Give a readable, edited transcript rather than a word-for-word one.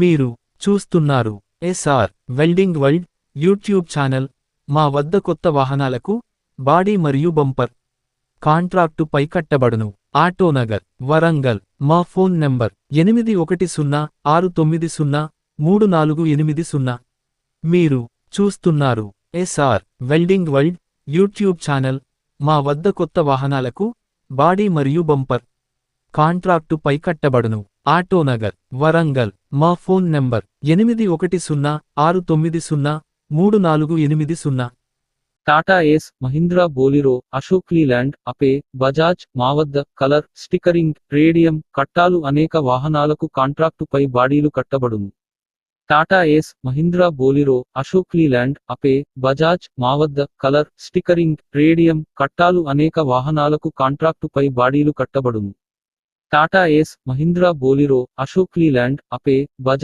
మీరు చూస్తున్నారు SR welding world YouTube channel. మా వద్ద కొత్త వాహనాలకు బాడీ మరియు బంపర్ కాంట్రాక్టు పై కట్టబడును. ఆటోనగర్, వరంగల్. మా ఫోన్ నంబర్ 8106903480. మీరు చూస్తున్నారు SR welding world YouTube channel. మా వద్ద కొత్త వాహనాలకు బాడీ మరియు బంపర్ కాంట్రాక్టు పై కట్టబడును. ఆటోనగర్, వరంగల్. మా phone number 8106903480. Tata Ace, Mahindra Bolero, Ashok Leyland, Ape, Bajaj. మా వద్ద కలర్, స్టిక్కరింగ్, రేడియం కట్టాలు అనేక వాహనాలకు కాంట్రాక్టుపై బాడీలు కట్టబడును. Tata Ace, Mahindra Bolero, Ashok Leyland, Ape, Bajaj. మా వద్ద కలర్, స్టిక్కరింగ్, రేడియం కట్టాలు అనేక వాహనాలకు కాంట్రాక్టుపై బాడీలు కట్టబడును. Tata Ace, Mahindra Bolero, Ashok Leyland, Ape, Bajaj.